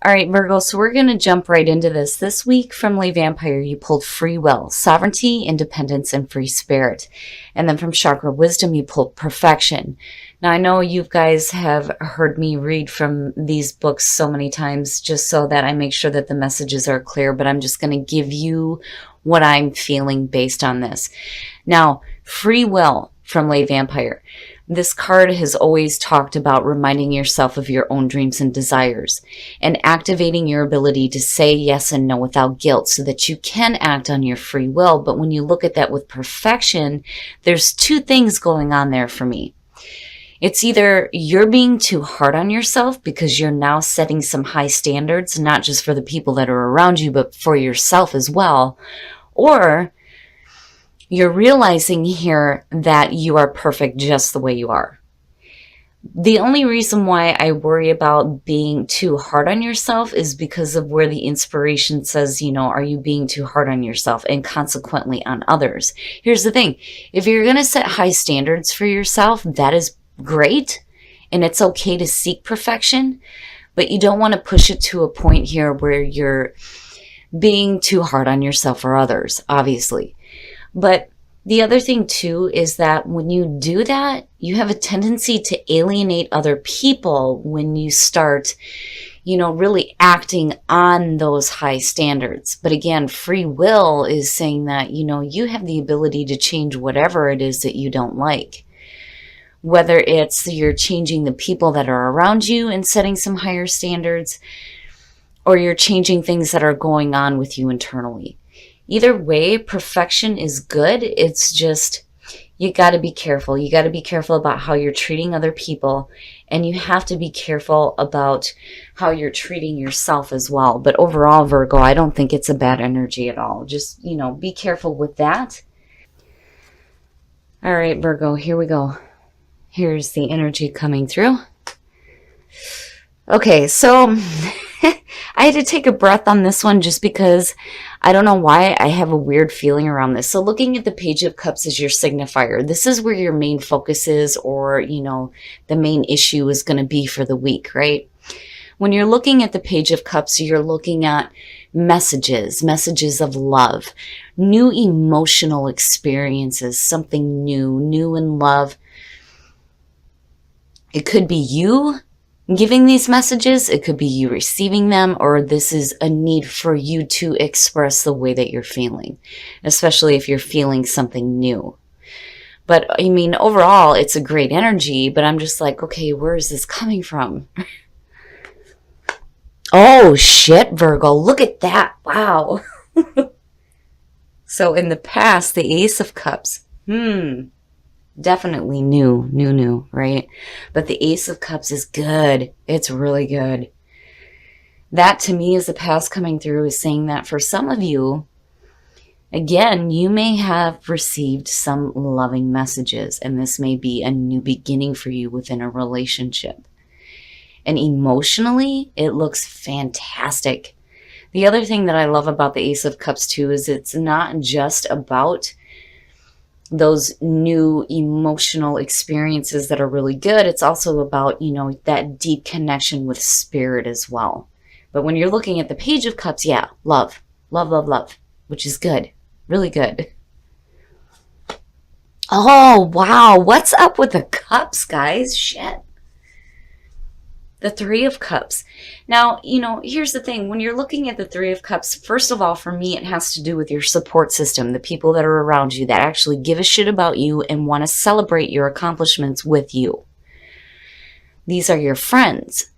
All right, Virgo, so we're going to jump right into this. This week from Lay Vampire, you pulled free will, sovereignty, independence, and free spirit. And then from Chakra Wisdom, you pulled perfection. Now, I know you guys have heard me read from these books so many times just so that I make sure that the messages are clear, but I'm just going to give you what I'm feeling based on this. Now, free will from Lay Vampire. This card has always talked about reminding yourself of your own dreams and desires and activating your ability to say yes and no without guilt so that you can act on your free will. But when you look at that with perfection, there's two things going on there for me. It's either you're being too hard on yourself because you're now setting some high standards, not just for the people that are around you, but for yourself as well. Or you're realizing here that you are perfect just the way you are. The only reason why I worry about being too hard on yourself is because of where the inspiration says, are you being too hard on yourself and consequently on others? Here's the thing. If you're going to set high standards for yourself, that is great. And it's okay to seek perfection, but you don't want to push it to a point here where you're being too hard on yourself or others, obviously. But the other thing too is that when you do that, you have a tendency to alienate other people when you start, really acting on those high standards. But again, free will is saying that, you have the ability to change whatever it is that you don't like. Whether it's you're changing the people that are around you and setting some higher standards, or you're changing things that are going on with you internally. Either way, perfection is good. It's just, you got to be careful. You got to be careful about how you're treating other people. And you have to be careful about how you're treating yourself as well. But overall, Virgo, I don't think it's a bad energy at all. Just, be careful with that. All right, Virgo, here we go. Here's the energy coming through. Okay, so I had to take a breath on this one just because I don't know why I have a weird feeling around this. So looking at the Page of Cups as your signifier, this is where your main focus is, or, the main issue is going to be for the week, right? When you're looking at the Page of Cups, you're looking at messages of love, new emotional experiences, something new in love. It could be you giving these messages, it could be you receiving them, or this is a need for you to express the way that you're feeling, especially if you're feeling something new. But overall, it's a great energy, but I'm just like, okay, where is this coming from? Oh, shit, Virgo, look at that. Wow. So in the past, the Ace of Cups, definitely new, right? But the Ace of Cups is good. It's really good. That to me is the past coming through, is saying that for some of you, again, you may have received some loving messages, and this may be a new beginning for you within a relationship. And emotionally, it looks fantastic. The other thing that I love about the Ace of Cups too is it's not just about those new emotional experiences that are really good. It's also about, that deep connection with spirit as well. But when you're looking at the Page of Cups, yeah, love, which is good, really good. Oh, wow. What's up with the cups, guys? Shit. The Three of Cups. Now, here's the thing. When you're looking at the Three of Cups, first of all, for me, it has to do with your support system, the people that are around you that actually give a shit about you and want to celebrate your accomplishments with you. These are your friends.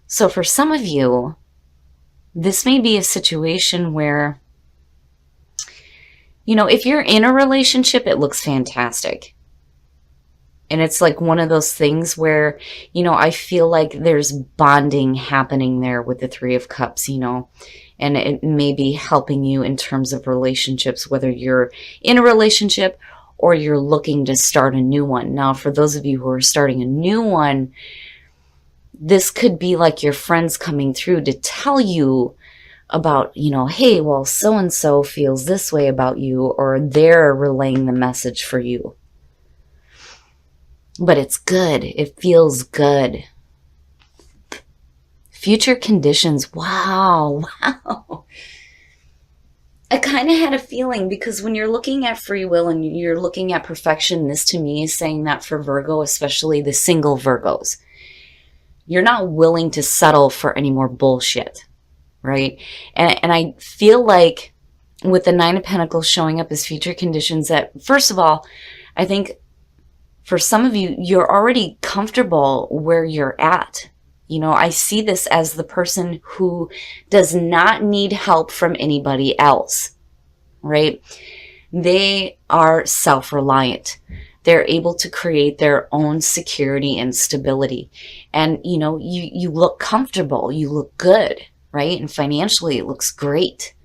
So for some of you, this may be a situation where, if you're in a relationship, it looks fantastic. And it's like one of those things where, I feel like there's bonding happening there with the Three of Cups, and it may be helping you in terms of relationships, whether you're in a relationship or you're looking to start a new one. Now, for those of you who are starting a new one, this could be like your friends coming through to tell you about, hey, well, so-and-so feels this way about you, or they're relaying the message for you. But it's good. It feels good. Future conditions. Wow. Wow. I kind of had a feeling, because when you're looking at free will and you're looking at perfection, this to me is saying that for Virgo, especially the single Virgos, you're not willing to settle for any more bullshit, right? And I feel like with the Nine of Pentacles showing up as future conditions, that first of all, I think for some of you, you're already comfortable where you're at. You know, I see this as the person who does not need help from anybody else, right? They are self-reliant. They're able to create their own security and stability. And, you know, you look comfortable, you look good, right? And financially, it looks great.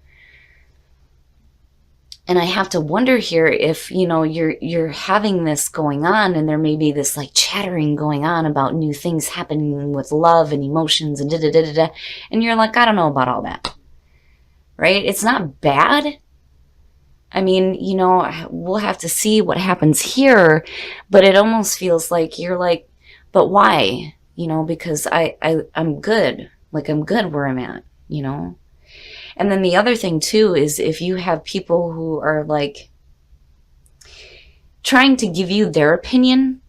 And I have to wonder here if, you know, you're having this going on, and there may be this like chattering going on about new things happening with love and emotions and da-da-da-da-da. And you're like, I don't know about all that, right? It's not bad. I mean, you know, we'll have to see what happens here, but it almost feels like you're like, but why? You know, because I'm good. Like, I'm good where I'm at, you know? And then the other thing too is if you have people who are like trying to give you their opinion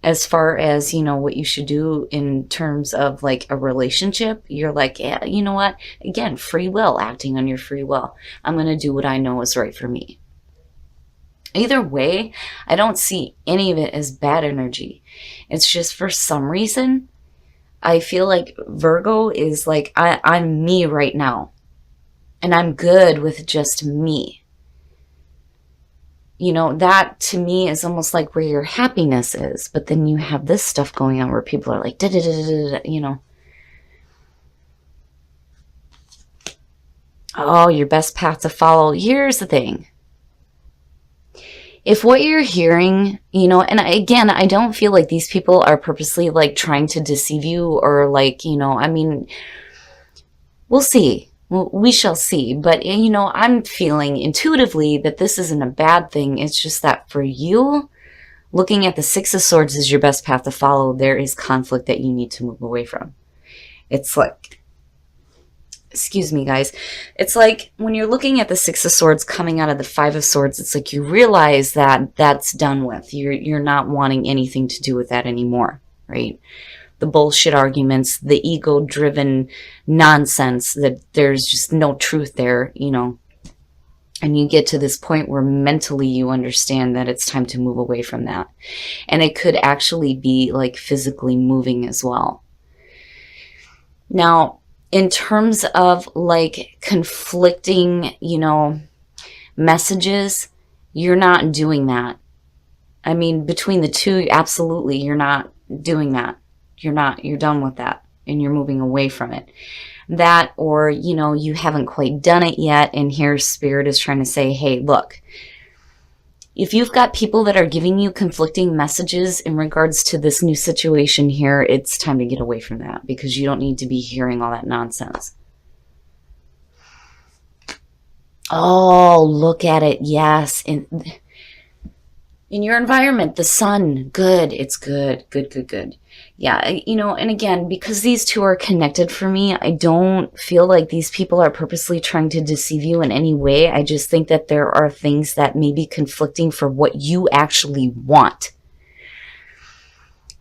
as far as, you know, what you should do in terms of like a relationship, you're like, yeah, you know what? Again, free will, acting on your free will. I'm going to do what I know is right for me. Either way, I don't see any of it as bad energy. It's just for some reason, I feel like Virgo is like, I'm me right now. And I'm good with just me. You know, that to me is almost like where your happiness is. But then you have this stuff going on where people are like, da da da da da, you know. Oh, your best path to follow. Here's the thing. If what you're hearing, you know, and again, I don't feel like these people are purposely like trying to deceive you or like, you know, I mean, we'll see. We shall see. But, you know, I'm feeling intuitively that this isn't a bad thing. It's just that for you, looking at the Six of Swords as your best path to follow, there is conflict that you need to move away from. It's like, excuse me, guys. It's like when you're looking at the Six of Swords coming out of the Five of Swords, it's like you realize that that's done with. You're not wanting anything to do with that anymore, right? The bullshit arguments, the ego-driven nonsense that there's just no truth there, you know. And you get to this point where mentally you understand that it's time to move away from that. And it could actually be like physically moving as well. Now, in terms of like conflicting, you know, messages, you're not doing that. I mean, between the two, absolutely, you're not doing that. You're done with that and you're moving away from it. That, or, you know, you haven't quite done it yet, and here Spirit is trying to say, hey, look, if you've got people that are giving you conflicting messages in regards to this new situation here, it's time to get away from that because you don't need to be hearing all that nonsense. Oh, look at it. Yes. In your environment, the sun, good. It's good. Good, good, good. Yeah, you know, and again, because these two are connected for me, I don't feel like these people are purposely trying to deceive you in any way. I just think that there are things that may be conflicting for what you actually want.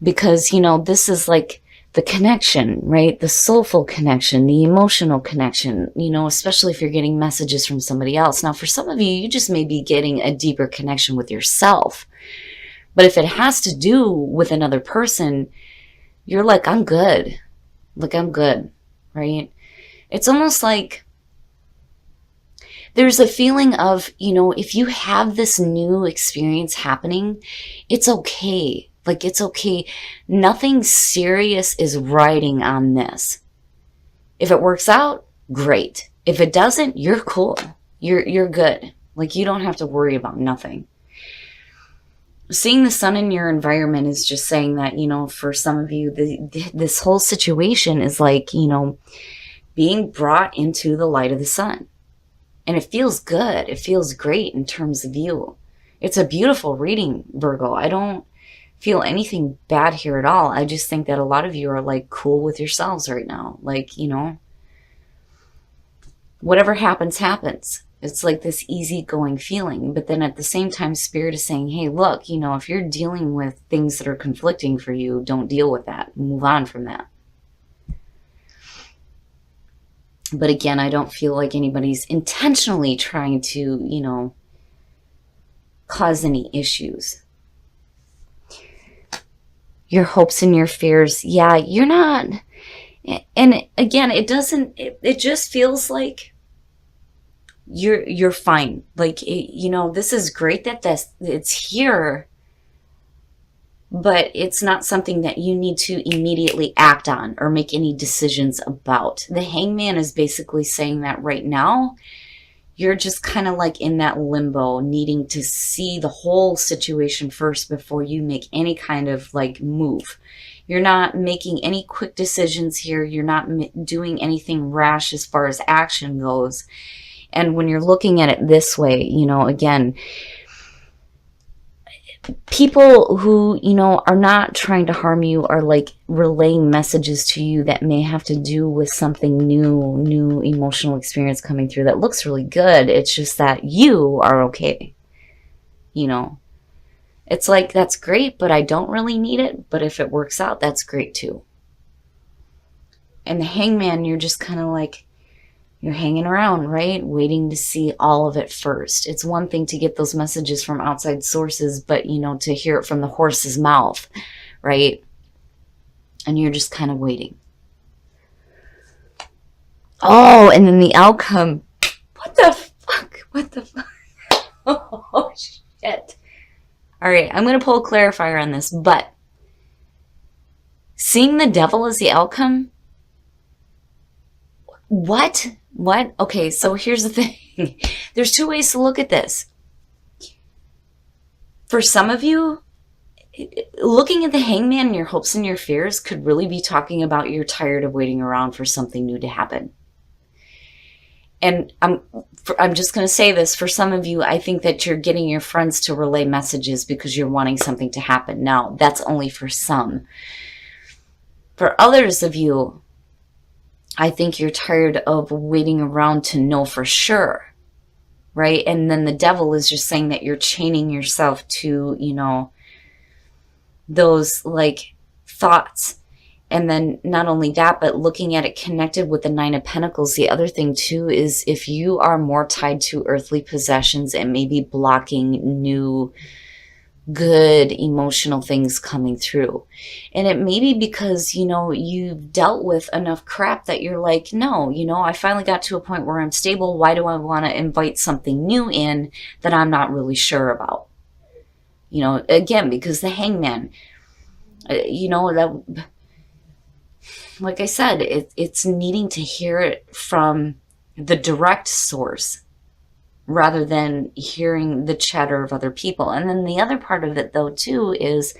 Because, you know, this is like the connection, right? The soulful connection, the emotional connection, you know, especially if you're getting messages from somebody else. Now, for some of you, you just may be getting a deeper connection with yourself. But if it has to do with another person, you're like, I'm good. Like, I'm good, right? It's almost like there's a feeling of, you know, if you have this new experience happening, it's okay. Like, it's okay. Nothing serious is riding on this. If it works out, great. If it doesn't, you're cool. You're good. Like, you don't have to worry about nothing. Seeing the sun in your environment is just saying that, you know, for some of you, this whole situation is like, you know, being brought into the light of the sun. And it feels good. It feels great in terms of you. It's a beautiful reading, Virgo. I don't feel anything bad here at all. I just think that a lot of you are like cool with yourselves right now. Like, you know, whatever happens, happens. It's like this easygoing feeling. But then at the same time, Spirit is saying, hey, look, you know, if you're dealing with things that are conflicting for you, don't deal with that. Move on from that. But again, I don't feel like anybody's intentionally trying to, you know, cause any issues. Your hopes and your fears. Yeah, you're not. And again, it doesn't, it just feels like you're fine. Like, you know, this is great that it's here, but it's not something that you need to immediately act on or make any decisions about. The Hangman is basically saying that right now, you're just kind of like in that limbo, needing to see the whole situation first before you make any kind of like move. You're not making any quick decisions here. You're not doing anything rash as far as action goes. And when you're looking at it this way, you know, again, people who, you know, are not trying to harm you are like relaying messages to you that may have to do with something new emotional experience coming through that looks really good. It's just that you are okay. You know, it's like, that's great, but I don't really need it. But if it works out, that's great too. And the Hangman, you're just kind of like, you're hanging around, right? Waiting to see all of it first. It's one thing to get those messages from outside sources, but, you know, to hear it from the horse's mouth, right? And you're just kind of waiting. Oh, and then the outcome. What the fuck? What the fuck? Oh, shit. All right, I'm going to pull a clarifier on this, but seeing the devil as the outcome? What? What? Okay, so here's the thing. There's two ways to look at this. For some of you, looking at the Hangman and your hopes and your fears could really be talking about you're tired of waiting around for something new to happen. And I'm just going to say this. For some of you, I think that you're getting your friends to relay messages because you're wanting something to happen. Now, that's only for some. For others of you, I think you're tired of waiting around to know for sure, right? And then the devil is just saying that you're chaining yourself to, you know, those like thoughts. And then not only that, but looking at it connected with the Nine of Pentacles, the other thing too is if you are more tied to earthly possessions and maybe blocking new good emotional things coming through. And it may be because, you know, you've dealt with enough crap that you're like, no, you know, I finally got to a point where I'm stable. Why do I want to invite something new in that I'm not really sure about? You know, again, because the Hangman, you know, that, like I said, it's needing to hear it from the direct source rather than hearing the chatter of other people. And then the other part of it, though, too, is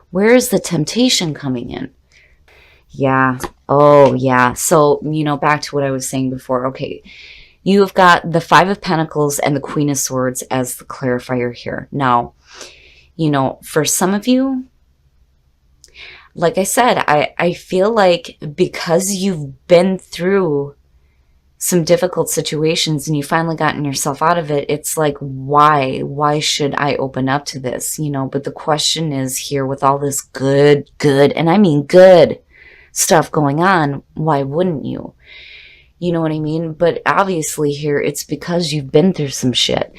where is the temptation coming in? Yeah. Oh, yeah. So, you know, back to what I was saying before. Okay. You have got the Five of Pentacles and the Queen of Swords as the clarifier here. Now, you know, for some of you, like I said, I feel like because you've been through some difficult situations and you finally gotten yourself out of it, it's like, why should I open up to this? You know, but the question is here with all this good, and I mean good stuff going on, why wouldn't you? You know what I mean? But obviously here it's because you've been through some shit.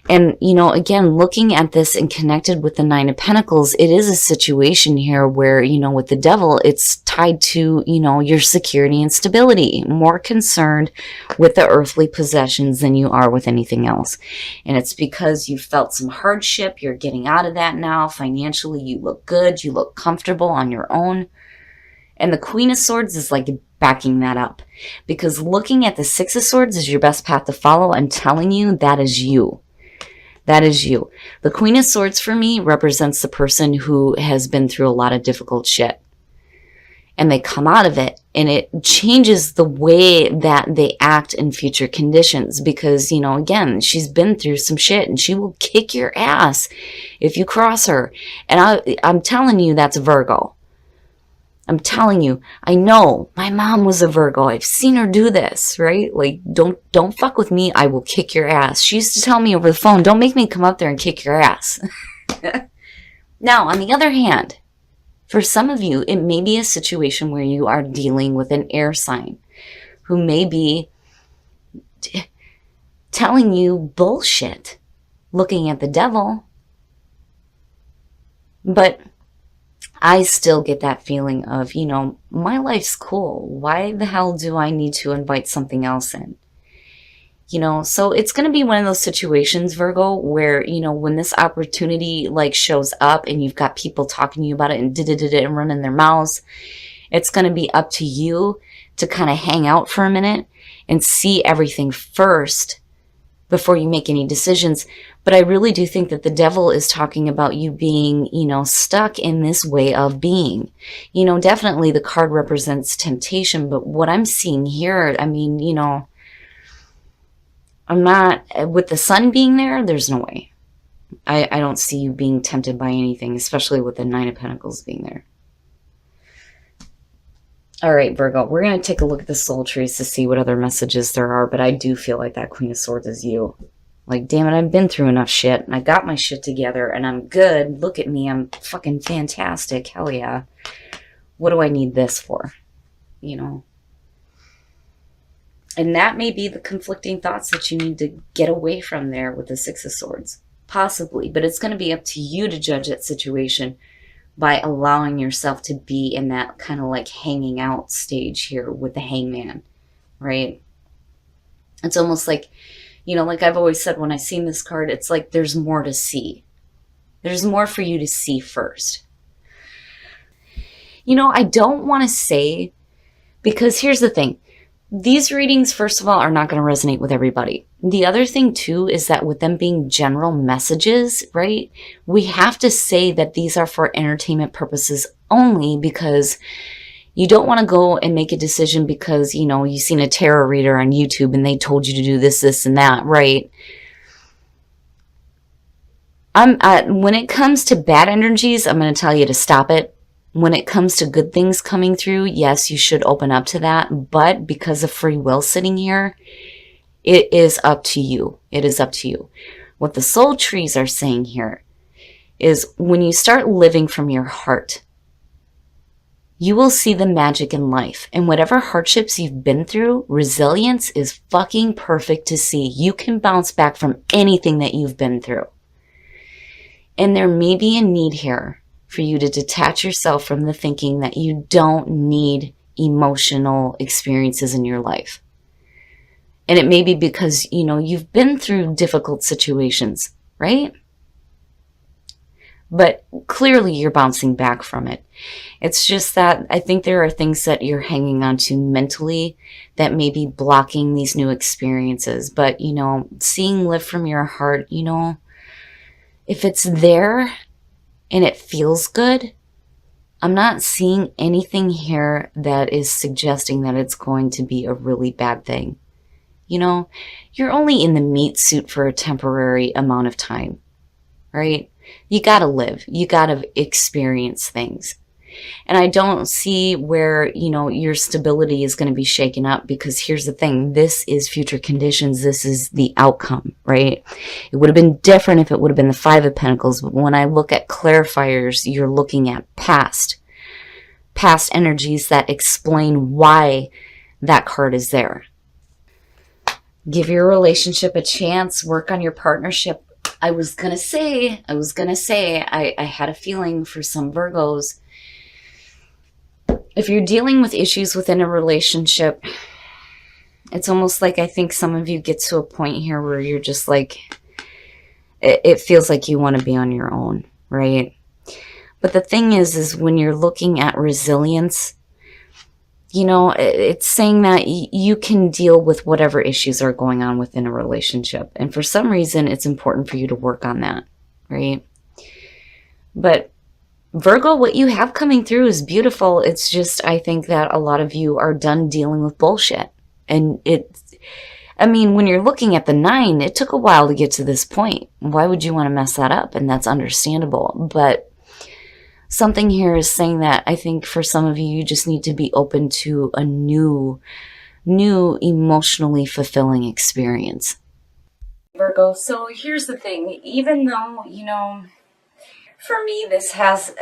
And, you know, again, looking at this and connected with the Nine of Pentacles, it is a situation here where, you know, with the devil, it's tied to, you know, your security and stability, more concerned with the earthly possessions than you are with anything else. And it's because you felt some hardship. You're getting out of that now. Financially, you look good. You look comfortable on your own. And the Queen of Swords is like backing that up, because looking at the Six of Swords is your best path to follow. I'm telling you, that is you. That is you. The Queen of Swords for me represents the person who has been through a lot of difficult shit. and they come out of it, and it changes the way that they act in future conditions because, again, she's been through some shit and she will kick your ass if you cross her. And I'm telling you, that's Virgo. I'm telling you, I know my mom was a Virgo. I've seen her do this, right? Like, don't fuck with me. I will kick your ass. She used to tell me over the phone, don't make me come up there and kick your ass. Now, on the other hand, for some of you, it may be a situation where you are dealing with an air sign who may be telling you bullshit, looking at the devil. But I still get that feeling of, my life's cool. Why the hell do I need to invite something else in? So it's going to be one of those situations, Virgo, where, when this opportunity shows up and you've got people talking to you about it and running their mouths, it's going to be up to you to kind of hang out for a minute and see everything first before you make any decisions. But I really do think that the devil is talking about you being, stuck in this way of being. Definitely the card represents temptation, but what I'm seeing here, I'm not, with the sun being there, there's no way. I don't see you being tempted by anything, especially with the Nine of Pentacles being there. All right, Virgo, we're going to take a look at the soul trees to see what other messages there are, but I do feel like that Queen of Swords is you. Like, damn it, I've been through enough shit, and I got my shit together, and I'm good. Look at me, I'm fucking fantastic. Hell yeah. What do I need this for? And that may be the conflicting thoughts that you need to get away from there with the Six of Swords. Possibly, but it's going to be up to you to judge that situation by allowing yourself to be in that kind of hanging out stage here with the Hangman, right? It's almost like, like I've always said when I seen this card, it's like there's more to see. There's more for you to see first. I don't want to say, because here's the thing. These readings, first of all, are not going to resonate with everybody. The other thing, too, is that with them being general messages, right, we have to say that these are for entertainment purposes only because you don't want to go and make a decision because, you've seen a tarot reader on YouTube and they told you to do this, this, and that, right? When it comes to bad energies, I'm going to tell you to stop it. When it comes to good things coming through, yes, you should open up to that. But because of free will sitting here, it is up to you. It is up to you. What the soul trees are saying here is when you start living from your heart, you will see the magic in life. And whatever hardships you've been through, resilience is fucking perfect to see. You can bounce back from anything that you've been through. And there may be a need here for you to detach yourself from the thinking that you don't need emotional experiences in your life. And it may be because, you've been through difficult situations, right? But clearly you're bouncing back from it. It's just that I think there are things that you're hanging on to mentally that may be blocking these new experiences. But, seeing live from your heart, if it's there and it feels good, I'm not seeing anything here that is suggesting that it's going to be a really bad thing. You're only in the meat suit for a temporary amount of time, right? You gotta live. You gotta experience things. And I don't see where, your stability is going to be shaken up because here's the thing. This is future conditions. This is the outcome, right? It would have been different if it would have been the Five of Pentacles. But when I look at clarifiers, you're looking at past energies that explain why that card is there. Give your relationship a chance. Work on your partnership. I was going to say, I had a feeling for some Virgos. If you're dealing with issues within a relationship, it's almost like I think some of you get to a point here where you're just like, it feels like you want to be on your own, right? But the thing is when you're looking at resilience, it's saying that you can deal with whatever issues are going on within a relationship. And for some reason, it's important for you to work on that, right? But Virgo, what you have coming through is beautiful. It's just, I think that a lot of you are done dealing with bullshit. And I mean, when you're looking at the 9, it took a while to get to this point. Why would you want to mess that up? And that's understandable. But something here is saying that I think for some of you, you just need to be open to a new emotionally fulfilling experience. Virgo, so here's the thing. Even though, for me, this has,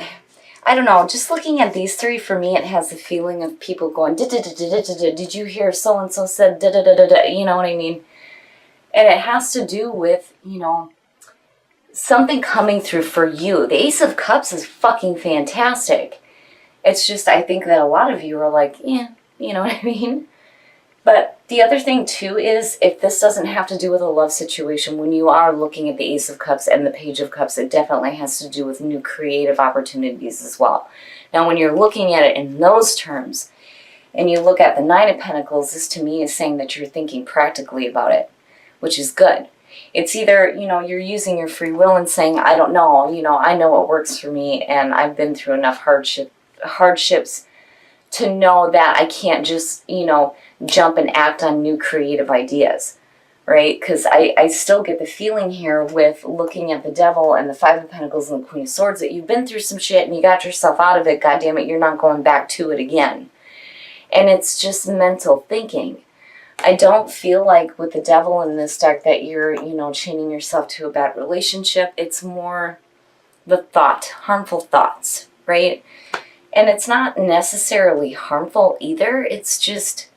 I don't know, just looking at these 3, for me, it has the feeling of people going, did you hear so-and-so said da-da-da-da-da, you know what I mean? And it has to do with, something coming through for you. The Ace of Cups is fucking fantastic. It's just, I think that a lot of you are like, yeah, you know what I mean? But the other thing, too, is if this doesn't have to do with a love situation, when you are looking at the Ace of Cups and the Page of Cups, it definitely has to do with new creative opportunities as well. Now, when you're looking at it in those terms, and you look at the 9 of Pentacles, this to me is saying that you're thinking practically about it, which is good. It's either, you're using your free will and saying, I don't know, I know what works for me, and I've been through enough hardships to know that I can't just, jump and act on new creative ideas, right? Because I still get the feeling here with looking at the Devil and the 5 of Pentacles and the Queen of Swords that you've been through some shit and you got yourself out of it. God damn it, you're not going back to it again. And it's just mental thinking. I don't feel like with the Devil in this deck that you're, chaining yourself to a bad relationship. It's more the thought, harmful thoughts, right? And it's not necessarily harmful either. It's just,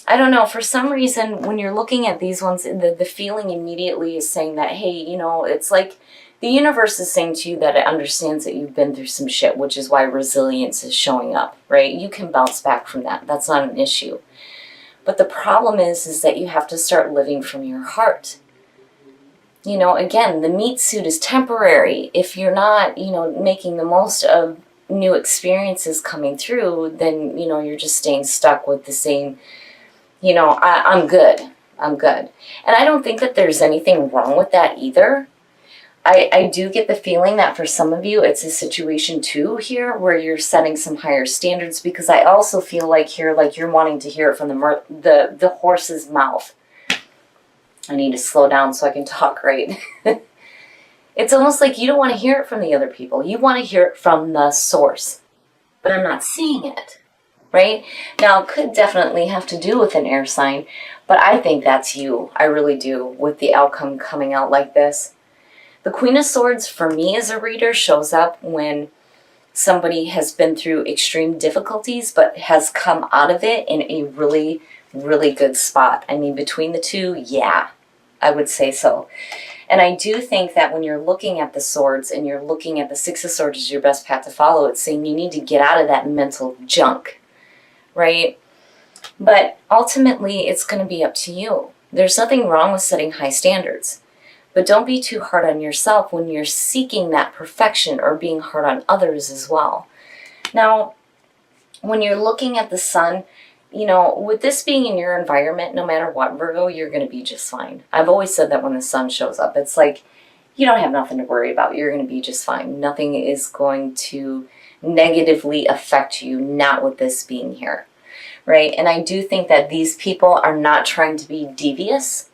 I don't know, for some reason, when you're looking at these ones, the feeling immediately is saying that, hey, it's like the universe is saying to you that it understands that you've been through some shit, which is why resilience is showing up, right? You can bounce back from that. That's not an issue. But the problem is that you have to start living from your heart. Again, the meat suit is temporary. If you're not, making the most of new experiences coming through, then, you're just staying stuck with the same, I'm good. I'm good. And I don't think that there's anything wrong with that either. I do get the feeling that for some of you, it's a situation too here where you're setting some higher standards, because I also feel like here, like you're wanting to hear it from the horse's mouth. I need to slow down so I can talk right. It's almost like you don't want to hear it from the other people. You want to hear it from the source. But I'm not seeing it, right? Now, it could definitely have to do with an air sign, but I think that's you. I really do, with the outcome coming out like this. The Queen of Swords, for me as a reader, shows up when somebody has been through extreme difficulties but has come out of it in a really, really good spot. I mean, between the two, yeah, I would say so. And I do think that when you're looking at the swords and you're looking at the 6 of Swords as your best path to follow, it's saying you need to get out of that mental junk, right? But ultimately, it's going to be up to you. There's nothing wrong with setting high standards. But don't be too hard on yourself when you're seeking that perfection or being hard on others as well. Now, when you're looking at the sun, with this being in your environment, no matter what, Virgo, you're going to be just fine. I've always said that when the sun shows up, it's like you don't have nothing to worry about. You're going to be just fine. Nothing is going to negatively affect you, not with this being here, right? And I do think that these people are not trying to be devious.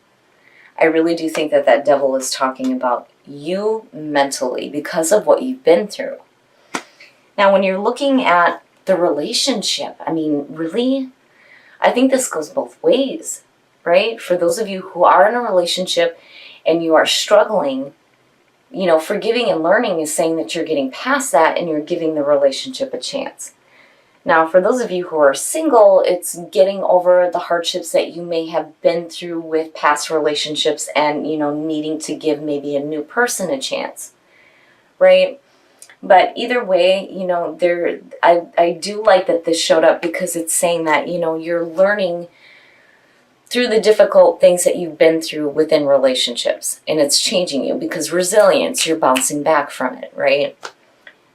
I really do think that that Devil is talking about you mentally because of what you've been through. Now, when you're looking at the relationship, I mean, really, I think this goes both ways, right? For those of you who are in a relationship and you are struggling, forgiving and learning is saying that you're getting past that and you're giving the relationship a chance. Now, for those of you who are single, it's getting over the hardships that you may have been through with past relationships and, needing to give maybe a new person a chance, right? But either way, I do like that this showed up because it's saying that, you're learning through the difficult things that you've been through within relationships, and it's changing you because resilience, you're bouncing back from it, right?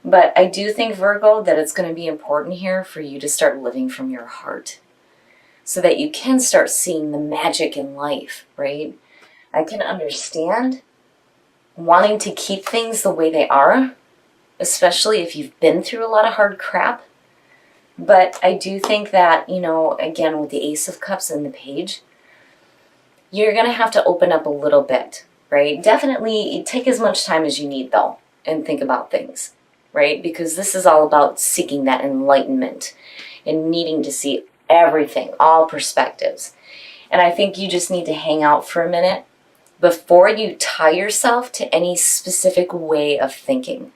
But I do think, Virgo, that it's going to be important here for you to start living from your heart so that you can start seeing the magic in life, right? I can understand wanting to keep things the way they are, especially if you've been through a lot of hard crap. But I do think that, you know, again, with the Ace of Cups and the Page, you're going to have to open up a little bit, right? Definitely take as much time as you need, though, and think about things, right? Because this is all about seeking that enlightenment and needing to see everything, all perspectives. And I think you just need to hang out for a minute before you tie yourself to any specific way of thinking.